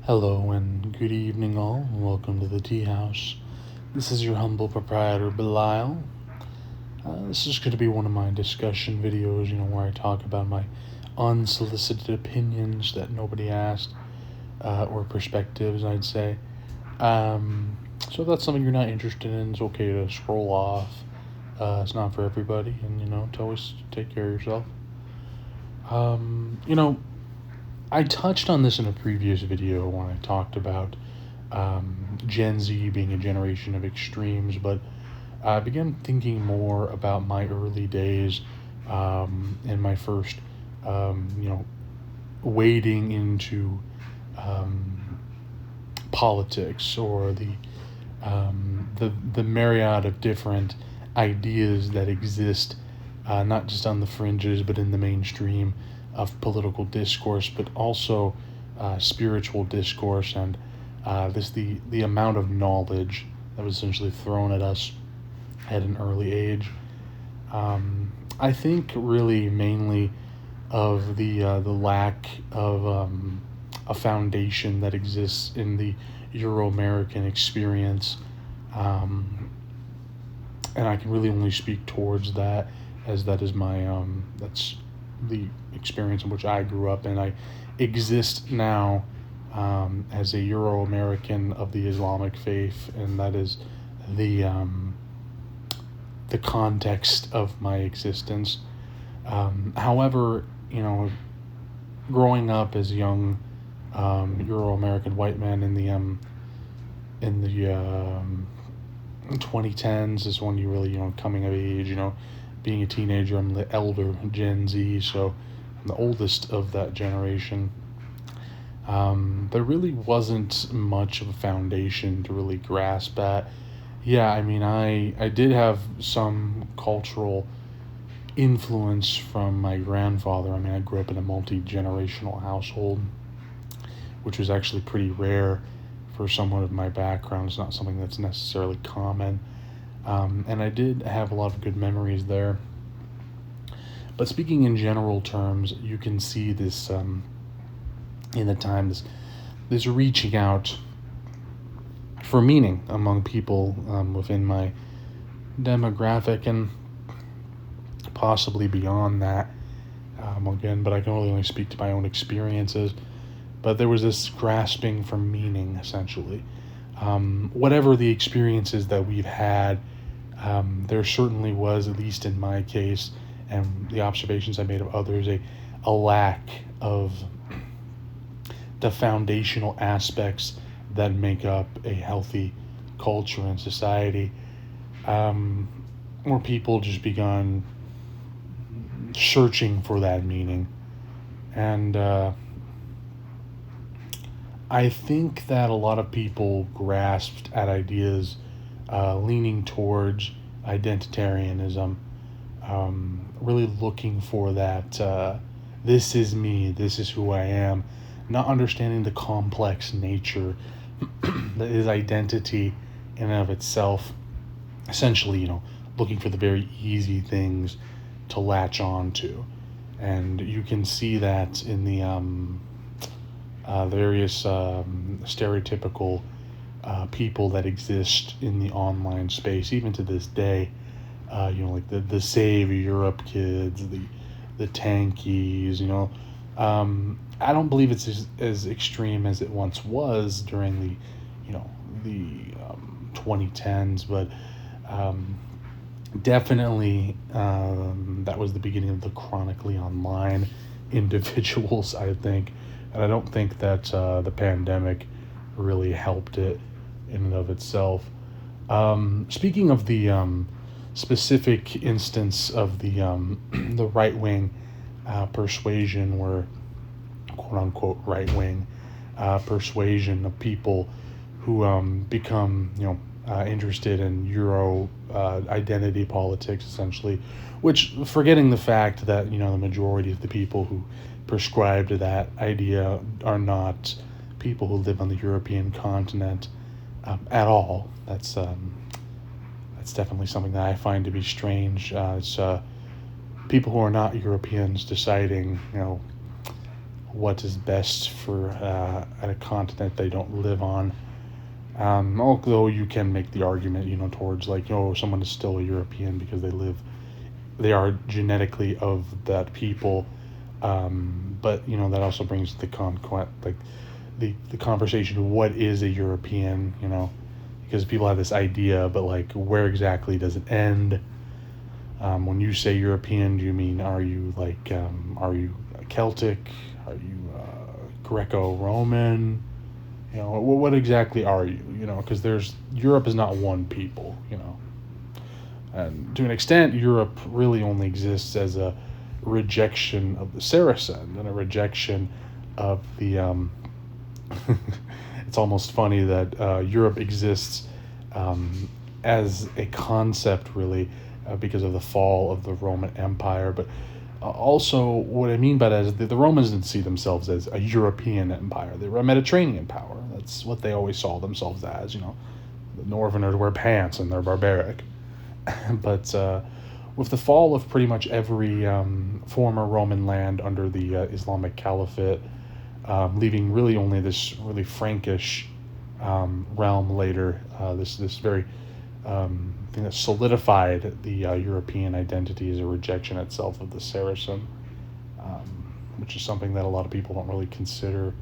Hello and good evening, all. Welcome to the tea house. This is your humble proprietor, Belial. This is going to be one of my discussion videos, where I talk about my unsolicited opinions that nobody asked, or perspectives, I'd say. So if that's something you're not interested in, it's okay to scroll off. It's not for everybody, and, to always take care of yourself. Um, you know, I touched on this in a previous video when I talked about Gen Z being a generation of extremes, but I began thinking more about my early days and my first, wading into um, politics or the myriad of different ideas that exist, not just on the fringes, but in the mainstream of political discourse, but also spiritual discourse, and the amount of knowledge that was essentially thrown at us at an early age. I think really mainly of the lack of a foundation that exists in the Euro American experience, um, and I can really only speak towards that, as that is my that's the experience in which I grew up, and I exist now as a Euro American of the Islamic faith, and that is the um, the context of my existence. However, growing up as a young Euro American white man in the 2010s is when you really, coming of age, being a teenager. I'm the elder Gen Z, so I'm the oldest of that generation. There really wasn't much of a foundation to really grasp at. Yeah, I mean, I did have some cultural influence from my grandfather. I mean, I grew up in a multi generational household, which was actually pretty rare for someone of my background. It's not something that's necessarily common. And I did have a lot of good memories there. But speaking in general terms, you can see this in the time, this reaching out for meaning among people within my demographic and possibly beyond that. Again, but I can only speak to my own experiences. But there was this grasping for meaning, essentially. Whatever the experiences that we've had, there certainly was, at least in my case, and the observations I made of others, a lack of the foundational aspects that make up a healthy culture and society, where people just begun searching for that meaning. And I think that a lot of people grasped at ideas leaning towards identitarianism, really looking for that this is me, this is who I am, not understanding the complex nature that is identity in and of itself. Essentially, looking for the very easy things to latch on to. And you can see that in the various stereotypical people that exist in the online space, even to this day. Like the Save Europe kids, the tankies. I don't believe it's as extreme as it once was during the 2010s, but um, definitely that was the beginning of the chronically online individuals, I think. And I don't think that the pandemic really helped it in and of itself. Speaking of the specific instance of the the right wing persuasion, or quote unquote right wing persuasion of people who become interested in Euro identity politics, essentially, which, forgetting the fact that the majority of the people who prescribe to that idea are not people who live on the European continent at all. That's definitely something that I find to be strange. It's people who are not Europeans deciding, what is best for at a continent they don't live on. Although you can make the argument, towards like, someone is still a European because they are genetically of that people. But that also brings the conversation of what is a European, because people have this idea, but like, where exactly does it end? When you say European, do you mean, are you Celtic? Are you Greco-Roman? What exactly are you? Because Europe is not one people. And to an extent, Europe really only exists as a rejection of the Saracen and a rejection of the. It's almost funny that Europe exists as a concept, really, because of the fall of the Roman Empire. But also, what I mean by that is that the Romans didn't see themselves as a European empire. They were a Mediterranean power. That's what they always saw themselves as. The Northerners wear pants and they're barbaric. But with the fall of pretty much every former Roman land under the Islamic Caliphate, leaving really only this really Frankish realm later, this very thing that solidified the European identity as a rejection itself of the Saracen, which is something that a lot of people don't really consider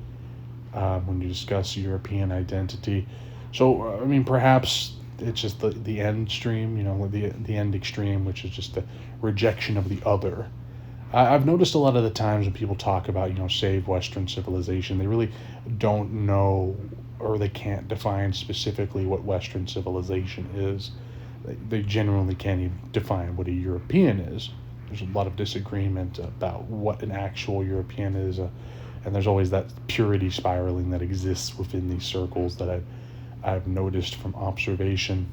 when you discuss European identity. So, I mean, perhaps it's just the end stream, the end extreme, which is just the rejection of the other. I've noticed a lot of the times when people talk about, save Western civilization, they really don't know, or they can't define specifically what Western civilization is. They generally can't even define what a European is. There's a lot of disagreement about what an actual European is, and there's always that purity spiraling that exists within these circles that I've noticed from observation.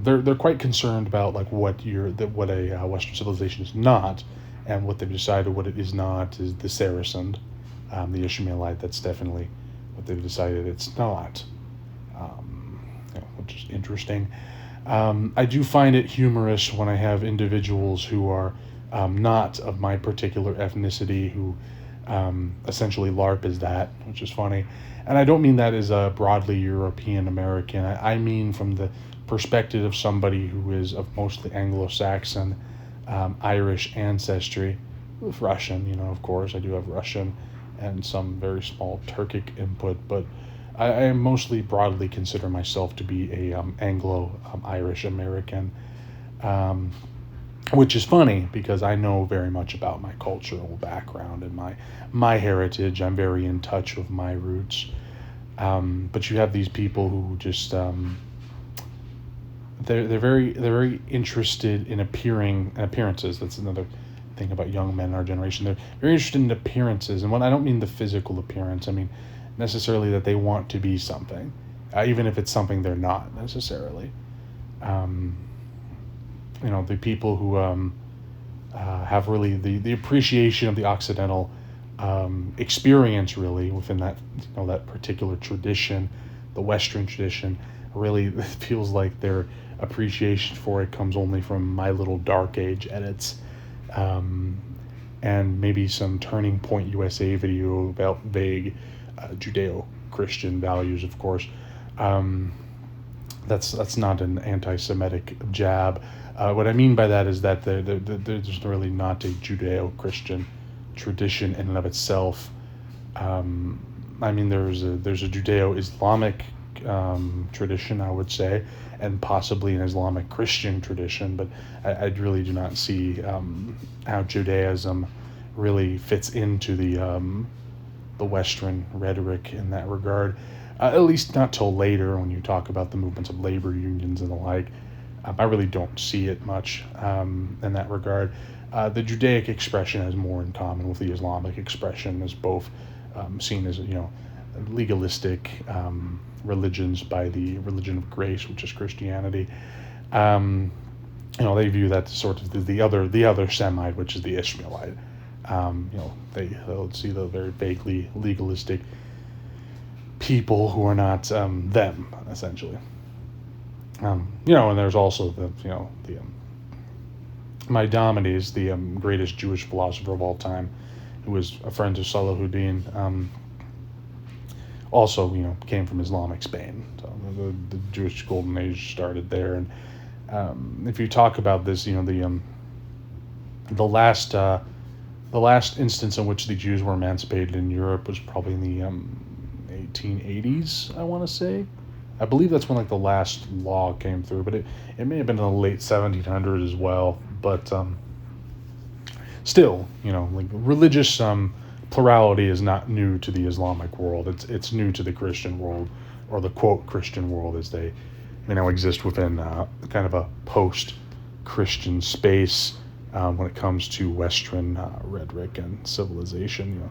They're quite concerned about like what a Western civilization is not, and what they've decided what it is not is the Saracen, the Ishmaelite. That's definitely what they've decided it's not, which is interesting. I do find it humorous when I have individuals who are not of my particular ethnicity who essentially LARP as that, which is funny. And I don't mean that as a broadly European American. I mean from the perspective of somebody who is of mostly Anglo-Saxon, Irish ancestry, with Russian, of course. I do have Russian and some very small Turkic input, but I mostly broadly consider myself to be a Anglo-Irish American, which is funny because I know very much about my cultural background and my heritage. I'm very in touch with my roots. But you have these people who just they're very interested in appearances. That's another thing about young men in our generation. They're very interested in appearances, and when I don't mean the physical appearance, I mean necessarily that they want to be something, even if it's something they're not necessarily. The people who have really the appreciation of the Occidental experience really within that that particular tradition, the Western tradition, really feels like their appreciation for it comes only from My Little Dark Age edits, and maybe some Turning Point USA video about vague Judeo-Christian values, of course. That's not an anti-Semitic jab. What I mean by that is that there's really not a Judeo-Christian tradition in and of itself. I mean, there's a Judeo-Islamic tradition, I would say, and possibly an Islamic Christian tradition, but I really do not see how Judaism really fits into the Western rhetoric in that regard. At least not till later when you talk about the movements of labor unions and the like. I really don't see it much in that regard. The Judaic expression has more in common with the Islamic expression, as both seen as legalistic religions by the religion of grace, which is Christianity. They view that as sort of the other Semite, which is the Ishmaelite. They'll see the very vaguely legalistic people who are not them, essentially. And there's also the Maimonides, the greatest Jewish philosopher of all time, who was a friend of Salahuddin, also came from Islamic Spain. So the Jewish Golden Age started there, and if you talk about this, the last the last instance in which the Jews were emancipated in Europe was probably in the 1880s, I want to say. I believe that's when like the last law came through, but it may have been in the late 1700s as well. But still, like religious plurality is not new to the Islamic world. It's new to the Christian world, or the quote Christian world, as they exist within kind of a post-Christian space when it comes to Western rhetoric and civilization.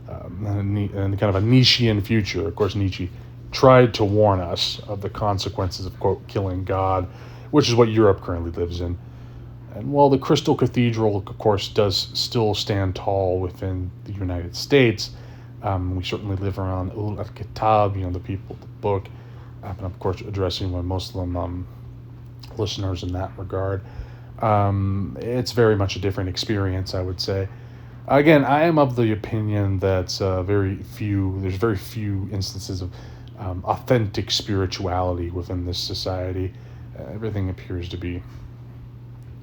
And kind of a Nietzschean future. Of course, Nietzsche tried to warn us of the consequences of quote killing God, which is what Europe currently lives in. And while the Crystal Cathedral, of course, does still stand tall within the United States, we certainly live around Ul al-Kitab, the people, the book, and of course addressing my Muslim listeners in that regard. It's very much a different experience, I would say. Again, I am of the opinion that there's very few instances of authentic spirituality within this society. Everything appears to be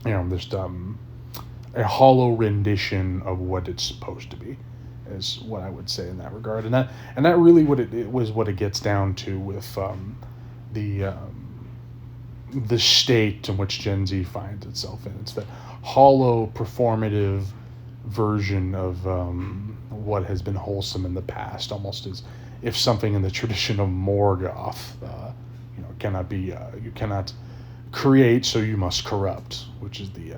just a hollow rendition of what it's supposed to be, is what I would say in that regard. And that really what it gets down to with the the state in which Gen Z finds itself in. It's that hollow performative version of what has been wholesome in the past, almost as if something in the tradition of Morgoth, cannot be you cannot create, so you must corrupt, which is the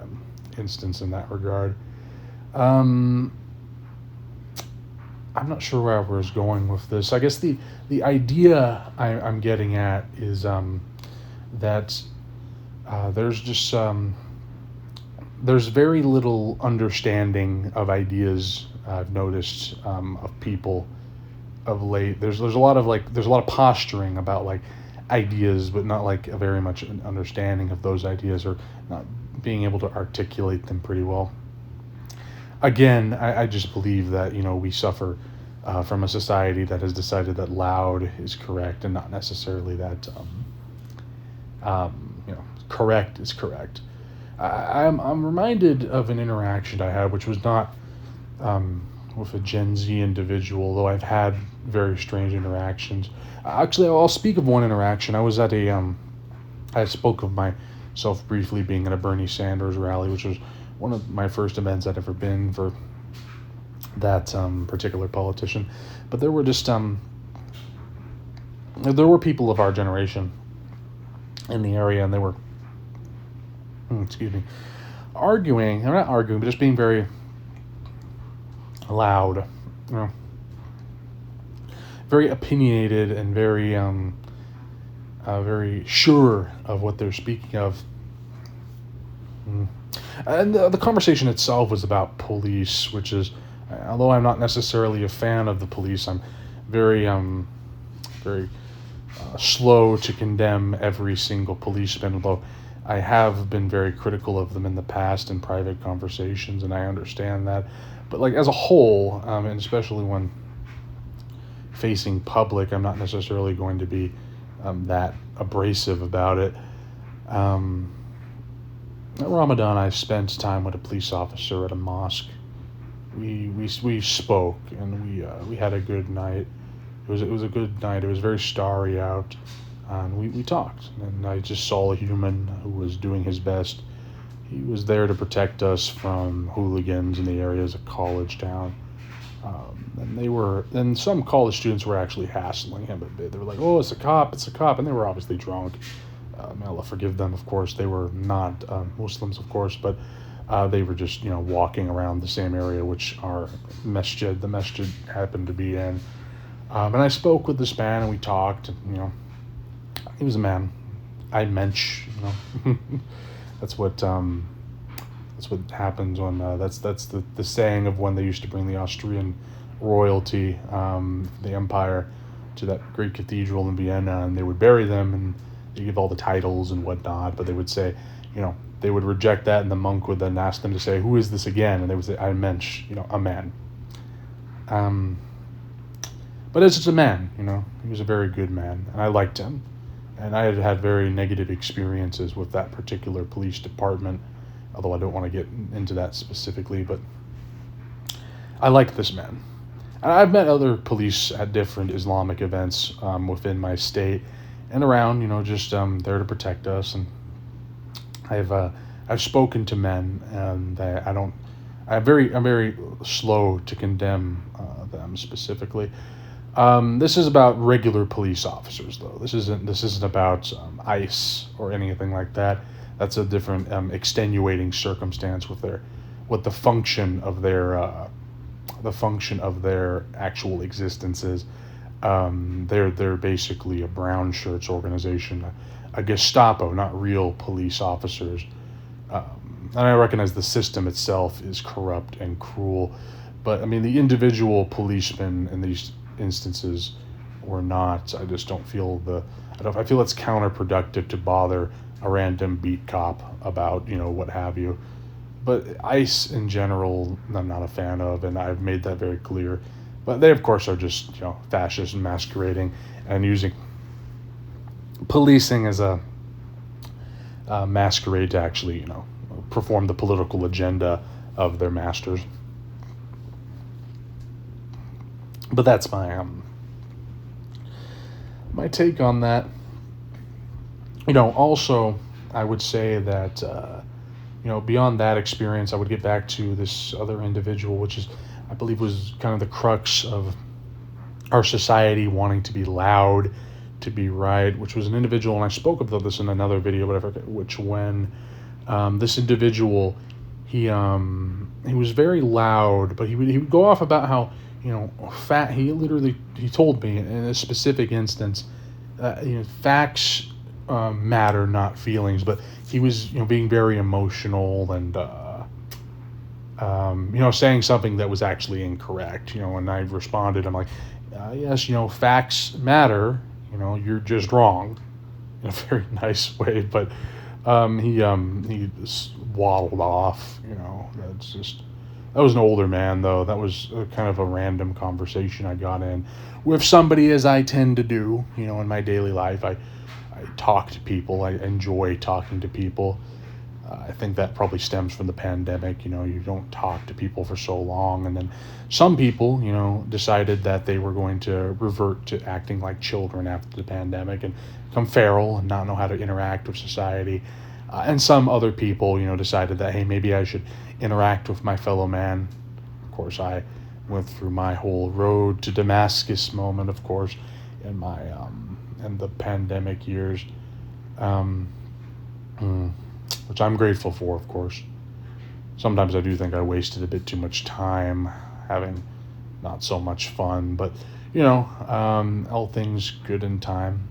instance in that regard. I'm not sure where I was going with this. I guess the idea I'm getting at is that there's just there's very little understanding of ideas I've noticed of people of late. There's a lot of posturing about like ideas, but not like a very much an understanding of those ideas, or not being able to articulate them pretty well. Again, I just believe that we suffer from a society that has decided that loud is correct and not necessarily that correct is correct. I'm reminded of an interaction I had, which was not with a Gen Z individual, though I've had very strange interactions. Actually, I'll speak of one interaction. I was at I spoke of myself briefly being at a Bernie Sanders rally, which was one of my first events I'd ever been for that particular politician. But there were just there were people of our generation in the area, and they were excuse me, arguing. They're not arguing, but just being very loud, very opinionated and very very sure of what they're speaking of. And the conversation itself was about police, which is, although I'm not necessarily a fan of the police, I'm very very slow to condemn every single policeman, although I have been very critical of them in the past in private conversations, and I understand that. But like as a whole, and especially when facing public, I'm not necessarily going to be that abrasive about it. At Ramadan, I spent time with a police officer at a mosque. We spoke, and we had a good night. It was a good night. It was very starry out, and we talked. And I just saw a human who was doing his best. He was there to protect us from hooligans in the area as a college town. And some college students were actually hassling him a bit. They were like, "Oh, it's a cop, and they were obviously drunk. May Allah forgive them, of course. They were not Muslims, of course, but they were just walking around the same area which the masjid happened to be in. And I spoke with this man, and we talked. And, he was a man. I mensch. That's what happens when that's the saying of when they used to bring the Austrian royalty, the empire, to that great cathedral in Vienna, and they would bury them, and they give all the titles and whatnot, but they would say, they would reject that, and the monk would then ask them to say, "Who is this again?" And they would say, "I mensch," a man. Um, but it's just a man, he was a very good man, and I liked him. And I had had very negative experiences with that particular police department, although I don't want to get into that specifically, but I liked this man. And I've met other police at different Islamic events within my state and around, just there to protect us. And I've uh, I've spoken to men, and I don't. I'm very slow to condemn them specifically. This is about regular police officers, though. This isn't about ICE or anything like that. That's a different extenuating circumstance with the function of their actual existences. They're basically a brown shirts organization, a Gestapo, not real police officers. And I recognize the system itself is corrupt and cruel, but I mean the individual policemen in these instances were not. I just don't feel I feel it's counterproductive to bother a random beat cop about what have you. But ICE in general, I'm not a fan of, and I've made that very clear. But they, of course, are just fascists masquerading and using policing as a masquerade to actually perform the political agenda of their masters. But that's my take on that. Also, I would say that beyond that experience, I would get back to this other individual, which is, I believe, was kind of the crux of our society wanting to be loud, to be right, which was an individual, and I spoke about this in another video, but I forget which when. This individual, he was very loud, but he would go off about how fat. He told me in a specific instance, facts matter, not feelings. But he was being very emotional and saying something that was actually incorrect. And I responded, I'm like, yes, facts matter. You're just wrong, in a very nice way. But he just waddled off. That was an older man, though. That was kind of a random conversation I got in with somebody, as I tend to do. In my daily life, I talk to people. I enjoy talking to people. I think that probably stems from the pandemic. You don't talk to people for so long, and then some people, decided that they were going to revert to acting like children after the pandemic and become feral and not know how to interact with society. And some other people, decided that, hey, maybe I should interact with my fellow man. Of course, I went through my whole road to Damascus moment, of course, in my in the pandemic years, um, which I'm grateful for, of course. Sometimes I do think I wasted a bit too much time having not so much fun, but all things good in time.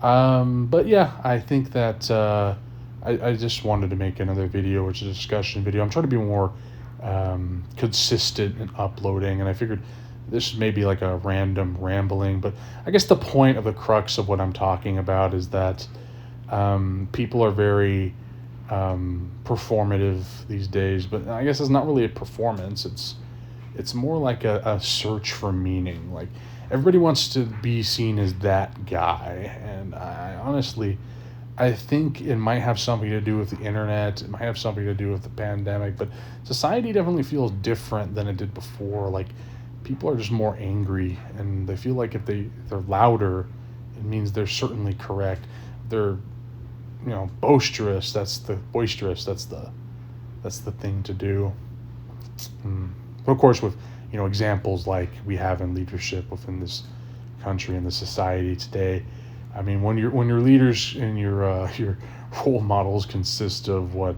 But yeah, I think that I just wanted to make another video, which is a discussion video. I'm trying to be more consistent in uploading, and I figured this may be like a random rambling, but I guess the point of the crux of what I'm talking about is that people are very performative these days, but I guess it's not really a performance. It's more like a search for meaning. Like everybody wants to be seen as that guy, and I think it might have something to do with the internet. It might have something to do with the pandemic, but society definitely feels different than it did before. Like people are just more angry, and they feel like if they're louder, it means they're certainly correct. They're boisterous. That's the thing to do. But of course, with examples like we have in leadership within this country and the society today. I mean, when your leaders and your role models consist of what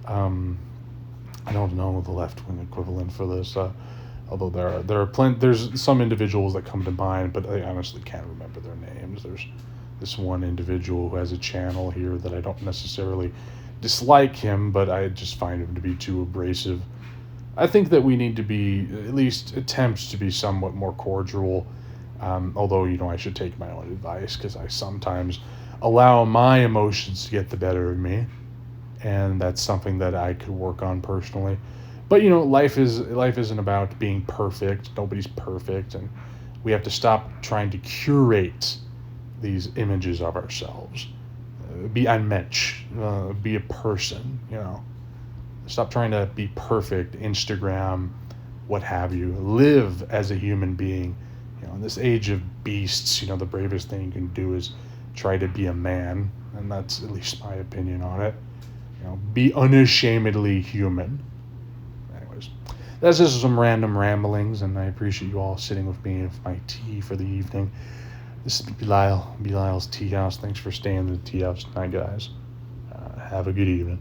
I don't know the left wing equivalent for this. Although there's some individuals that come to mind, but I honestly can't remember their names. There's this one individual who has a channel here that I don't necessarily dislike him, but I just find him to be too abrasive. I think that we need to be, at least attempt to be somewhat more cordial. Although, I should take my own advice because I sometimes allow my emotions to get the better of me. And that's something that I could work on personally. But life isn't about being perfect. Nobody's perfect, and we have to stop trying to curate these images of ourselves. Be ein Mensch, be a person. Stop trying to be perfect, Instagram, what have you. Live as a human being. In this age of beasts, the bravest thing you can do is try to be a man, and that's at least my opinion on it. Be unashamedly human. Anyways, that's just some random ramblings, and I appreciate you all sitting with me with my tea for the evening. This is Belial's Tea House. Thanks for staying in the tea house tonight, guys. Have a good evening.